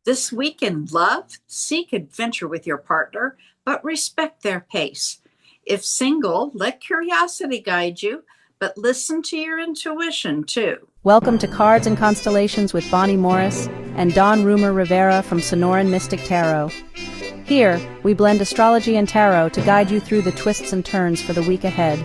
This week in love, seek adventure with your partner, but respect their pace. If single, let curiosity guide you, but listen to your intuition too. Welcome to Cards and Constellations with Bonnie Morris and Don Rumor Rivera from Sonoran Mystic Tarot. Here, we blend astrology and tarot to guide you through the twists and turns for the week ahead.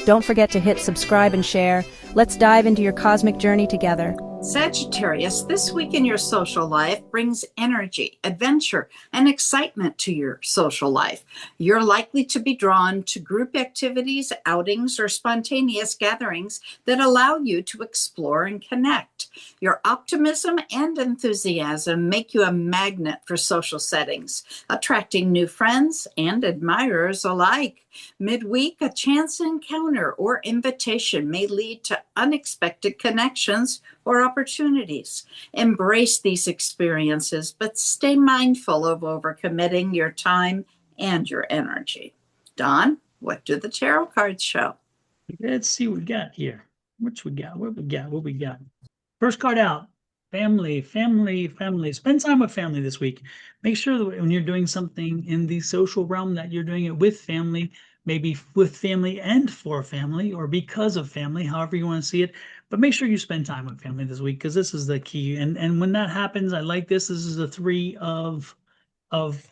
Don't forget to hit subscribe and share. Let's dive into your cosmic journey together. Sagittarius, this week in your social life brings energy, adventure, and excitement to your social life. You're likely to be drawn to group activities, outings, or spontaneous gatherings that allow you to explore and connect. Your optimism and enthusiasm make you a magnet for social settings, attracting new friends and admirers alike. Midweek, a chance encounter or invitation may lead to unexpected connections or opportunities. Embrace these experiences, but stay mindful of overcommitting your time and your energy. Don, what do the tarot cards show? Let's see what we got here. What we got? First card out. Family. Spend time with family this week. Make sure that when you're doing something in the social realm that you're doing it with family, maybe with family and for family or because of family, however you want to see it. But make sure you spend time with family this week because this is the key. And when that happens, I like this. This is the three of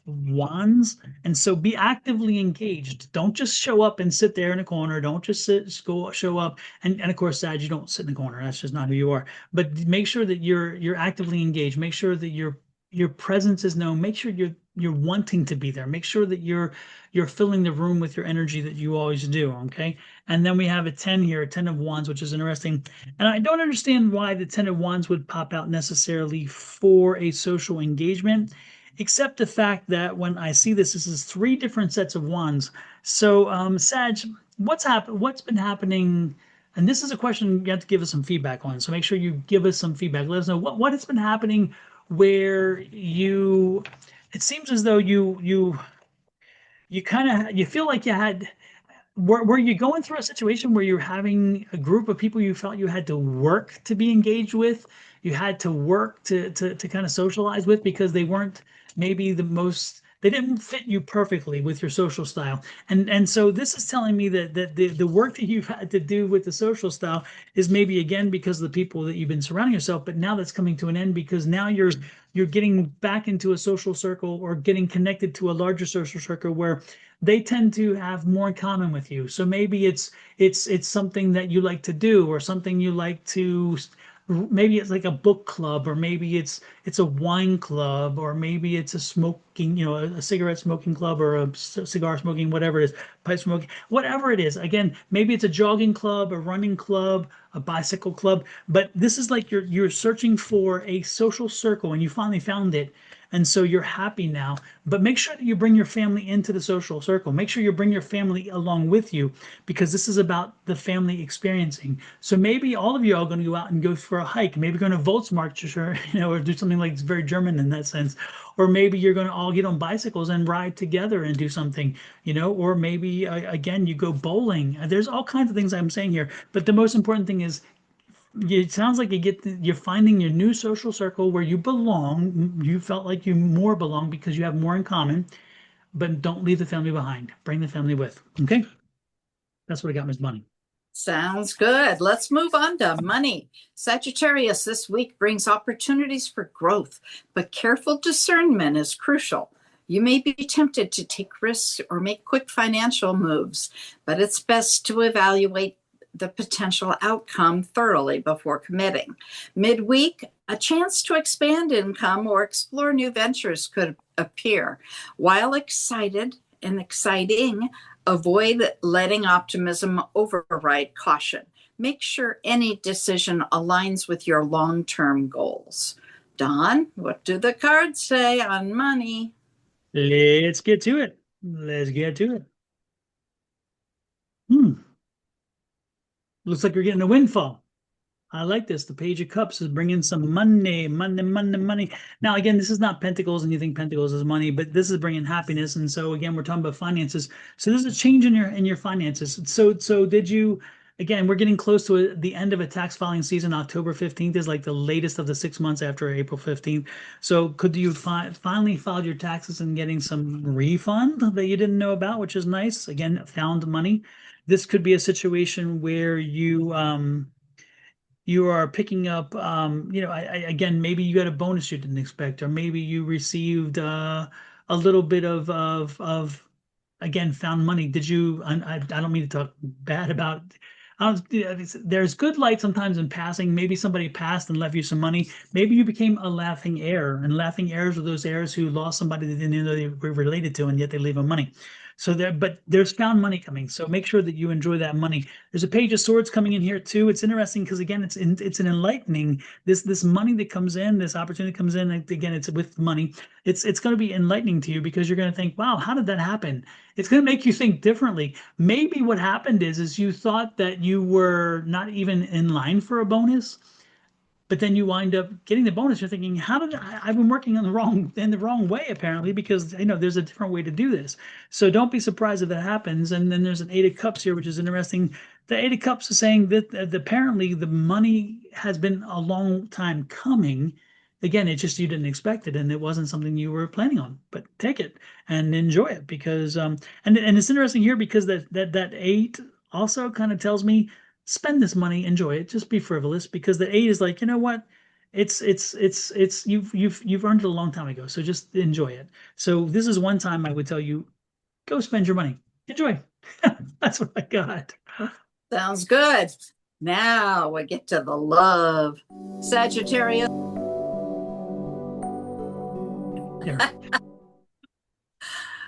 wands, and so be actively engaged. Don't just show up and sit there in a corner. Don't just show up and of course, Sag, you don't sit in the corner. That's just not who you are. But make sure that you're actively engaged. Make sure that your presence is known. Make sure you're wanting to be there. Make sure that you're filling the room with your energy that you always do. Okay. And then we have a 10 here, a 10 of wands, which is interesting. And I don't understand why the 10 of wands would pop out necessarily for a social engagement, except the fact that when I see this is three different sets of wands. So, Sag, what's been happening? And this is a question you have to give us some feedback on. So make sure you give us some feedback. Let us know what has been happening where it seems as though you feel like you had, were you going through a situation where you're having a group of people you felt you had to work to be engaged with? You had to work to kind of socialize with because they weren't maybe they didn't fit you perfectly with your social style. And so this is telling me that the work that you've had to do with the social style is maybe again because of the people that you've been surrounding yourself, but now that's coming to an end because now you're getting back into a social circle or getting connected to a larger social circle where they tend to have more in common with you. So maybe it's something that you like to do or something you like to, maybe it's like a book club, or maybe it's a wine club, or maybe it's a smoking, a cigarette smoking club, or a cigar smoking, whatever it is, pipe smoking, whatever it is. Again, maybe it's a jogging club, a running club, a bicycle club. But this is like you're searching for a social circle and you finally found it. And so you're happy now, but make sure that you bring your family into the social circle. Make sure you bring your family along with you because this is about the family experiencing. So maybe all of you are going to go out and go for a hike. Maybe going to Volksmarch, or do something like it's very German in that sense. Or maybe you're going to all get on bicycles and ride together and do something, or maybe again, you go bowling. There's all kinds of things I'm saying here. But the most important thing is it sounds like you're finding your new social circle where you belong. You felt like you more belong because you have more in common, but don't leave the family behind. Bring the family with. Okay. That's what I got, Miss Bunny. Sounds good. Let's move on to money. Sagittarius this week brings opportunities for growth, but careful discernment is crucial. You may be tempted to take risks or make quick financial moves, but it's best to evaluate the potential outcome thoroughly before committing. Midweek, a chance to expand income or explore new ventures could appear. While excited and exciting, avoid letting optimism override caution. Make sure any decision aligns with your long-term goals. Don, what do the cards say on money? Let's get to it. Looks like you're getting a windfall. I like this. The Page of Cups is bringing some money. Now, again, this is not Pentacles, and you think Pentacles is money, but this is bringing happiness. And so, again, we're talking about finances. So there's a change in your finances. So did you again, we're getting close to the end of a tax filing season. October 15th is like the latest of the 6 months after April 15th. So could you finally filed your taxes and getting some refund that you didn't know about, which is nice. Again, found money. This could be a situation where you are picking up, again, maybe you got a bonus you didn't expect, or maybe you received a little bit of again, found money. Did you? I don't mean to talk bad about. I don't, there's good light sometimes in passing. Maybe somebody passed and left you some money. Maybe you became a laughing heir, and laughing heirs are those heirs who lost somebody they didn't know they were related to, and yet they leave them money. So but there's found money coming. So make sure that you enjoy that money. There's a page of swords coming in here too. It's interesting because again, it's an enlightening. This money that comes in, this opportunity comes in. Again, it's with money. It's going to be enlightening to you because you're going to think, wow, how did that happen? It's going to make you think differently. Maybe what happened is you thought that you were not even in line for a bonus, but then you wind up getting the bonus. You're thinking, how did I've been working in the wrong way apparently, because there's a different way to do this. So don't be surprised if that happens. And then there's an Eight of Cups here, which is interesting. The Eight of Cups is saying that apparently the money has been a long time coming. Again, it's just you didn't expect it, and it wasn't something you were planning on. But take it and enjoy it because and it's interesting here because that eight also kind of tells me spend this money, enjoy it, just be frivolous, because the eight is like, you know what? It's you've earned it a long time ago, so just enjoy it. So this is one time I would tell you, go spend your money. Enjoy. That's what I got. Sounds good. Now we get to the love. Sagittarius. There.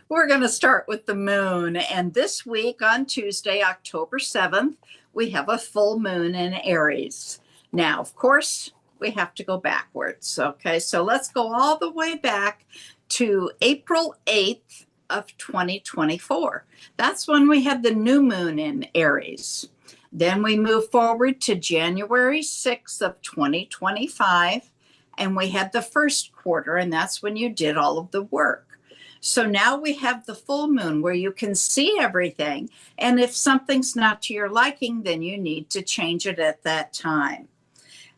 We're going to start with the moon. And this week on Tuesday, October 7th, we have a full moon in Aries. Now, of course, we have to go backwards. Okay, so let's go all the way back to April 8th of 2024. That's when we had the new moon in Aries. Then we move forward to January 6th of 2025, and we had the first quarter, and that's when you did all of the work. So now we have the full moon where you can see everything. And if something's not to your liking, then you need to change it at that time.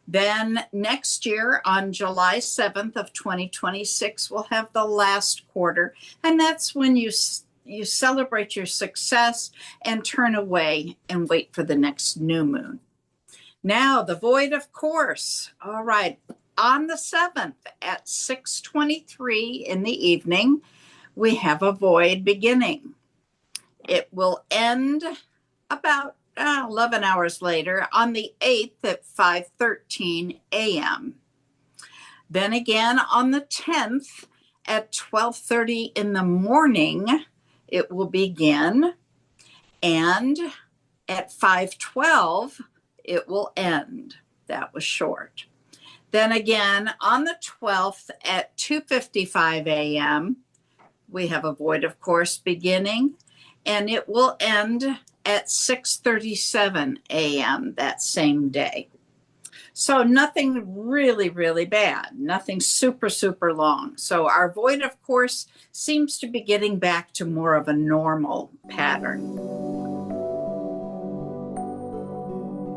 Then next year on July 7th of 2026, we'll have the last quarter. And that's when you celebrate your success and turn away and wait for the next new moon. Now the void, of course. All right. On the 7th at 6:23 in the evening, we have a void beginning. It will end about 11 hours later on the 8th at 5:13 a.m. Then again on the 10th at 12:30 in the morning, it will begin. And at 5:12, it will end. That was short. Then again on the 12th at 2:55 a.m., we have a void, of course, beginning, and it will end at 6:37 a.m. that same day. So nothing really, really bad, nothing super, super long. So our void, of course, seems to be getting back to more of a normal pattern.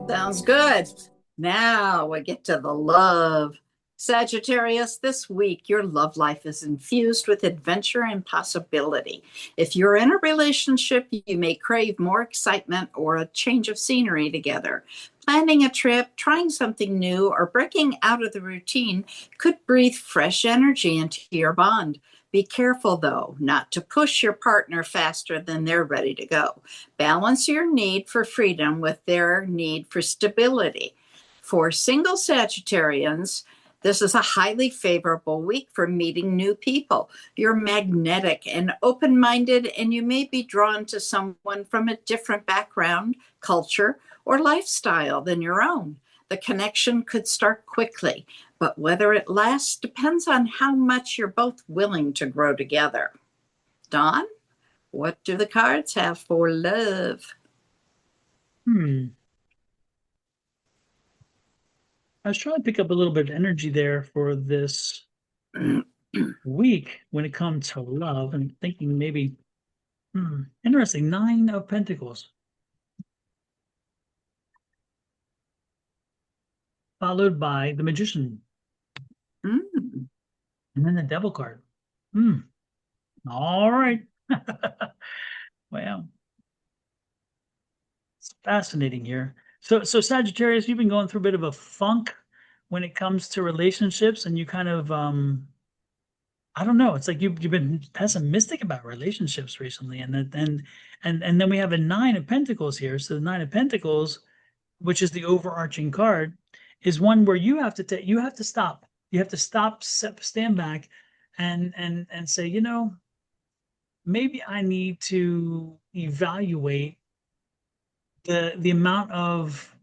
Sounds good. Now we get to the love. Sagittarius, this week, your love life is infused with adventure and possibility. If you're in a relationship, you may crave more excitement or a change of scenery together. Planning a trip, trying something new, or breaking out of the routine could breathe fresh energy into your bond. Be careful, though, not to push your partner faster than they're ready to go. Balance your need for freedom with their need for stability. For single Sagittarians, this is a highly favorable week for meeting new people. You're magnetic and open-minded, and you may be drawn to someone from a different background, culture, or lifestyle than your own. The connection could start quickly, but whether it lasts depends on how much you're both willing to grow together. Dawn, what do the cards have for love? I was trying to pick up a little bit of energy there for this week when it comes to love, and thinking maybe, interesting, Nine of Pentacles. followed by the Magician, Mm. and then the Devil card. Hmm. All right. Well, it's fascinating here. So Sagittarius, you've been going through a bit of a funk when it comes to relationships, and you kind of I don't know. It's like you've been pessimistic about relationships recently, and then we have a Nine of Pentacles here. So the Nine of Pentacles, which is the overarching card, is one where you have to take you have to stop. You have to stop, stand back, and say, maybe I need to evaluate the amount of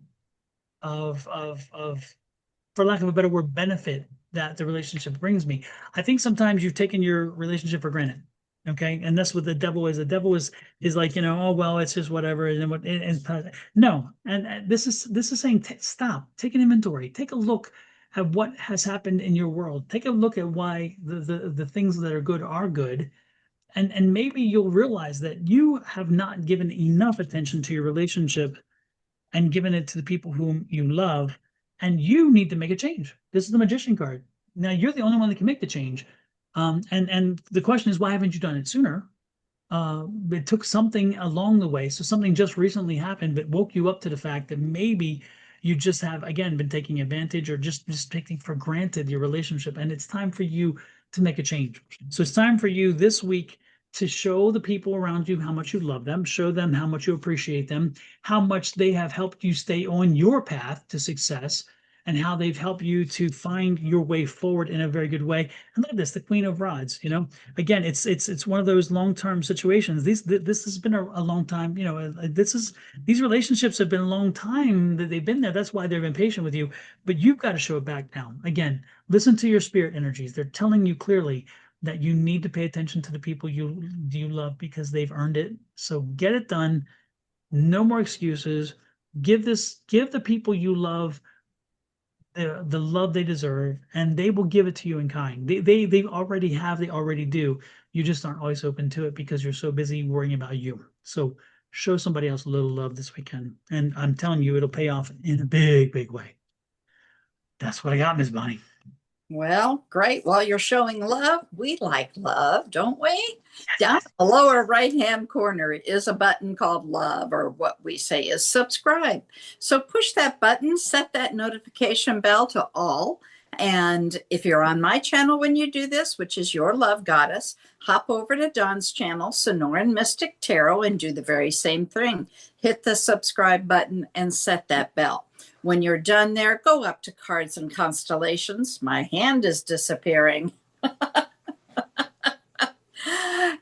for lack of a better word, benefit that the relationship brings me. I think sometimes you've taken your relationship for granted. Okay. And that's what the devil is. The devil is like, oh, well, it's just whatever. And then no. And this is saying, stop, take an inventory, take a look at what has happened in your world. Take a look at why the things that are good. And maybe you'll realize that you have not given enough attention to your relationship and given it to the people whom you love, and you need to make a change. This is the Magician card. Now you're the only one that can make the change. And the question is, why haven't you done it sooner? It took something along the way. So something just recently happened that woke you up to the fact that maybe you just have, again, been taking advantage or just taking for granted your relationship. And it's time for you to make a change. So it's time for you this week to show the people around you how much you love them, show them how much you appreciate them, how much they have helped you stay on your path to success, and how they've helped you to find your way forward in a very good way. And look at this, the Queen of Rods, again, it's one of those long-term situations. This has been a long time, these relationships have been a long time that they've been there. That's why they've been patient with you, but you've got to show it back now. Again, listen to your spirit energies. They're telling you clearly that you need to pay attention to the people you love because they've earned it. So get it done. No more excuses. Give the people you love the love they deserve, and they will give it to you in kind. They already have, they already do. You just aren't always open to it because you're so busy worrying about you. So show somebody else a little love this weekend, and I'm telling you, it'll pay off in a big, big way. That's what I got, Miss Bonnie. Well, great. While you're showing love, we like love, don't we? Down in the lower right-hand corner is a button called love, or what we say is subscribe. So push that button, set that notification bell to all. And if you're on my channel when you do this, which is Your Love Goddess, hop over to Dawn's channel, Sonoran Mystic Tarot, and do the very same thing. Hit the subscribe button and set that bell. When you're done there, go up to Cards and Constellations. My hand is disappearing.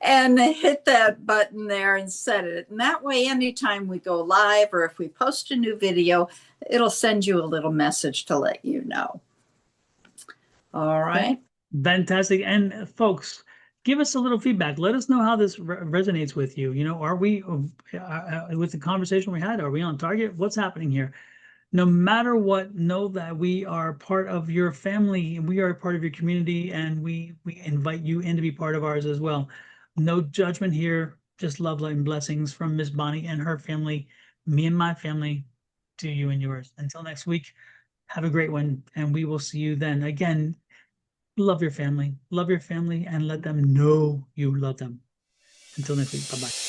And hit that button there and set it. And that way, anytime we go live or if we post a new video, it'll send you a little message to let you know. All right. Fantastic. And folks, give us a little feedback. Let us know how this resonates with you. Are we, with the conversation we had, are we on target? What's happening here? No matter what, know that we are part of your family and we are part of your community, and we invite you in to be part of ours as well. No judgment here, just love, light, and blessings from Miss Bonnie and her family, me and my family, to you and yours. Until next week, have a great one, and we will see you then. Again, love your family, and let them know you love them. Until next week, bye-bye.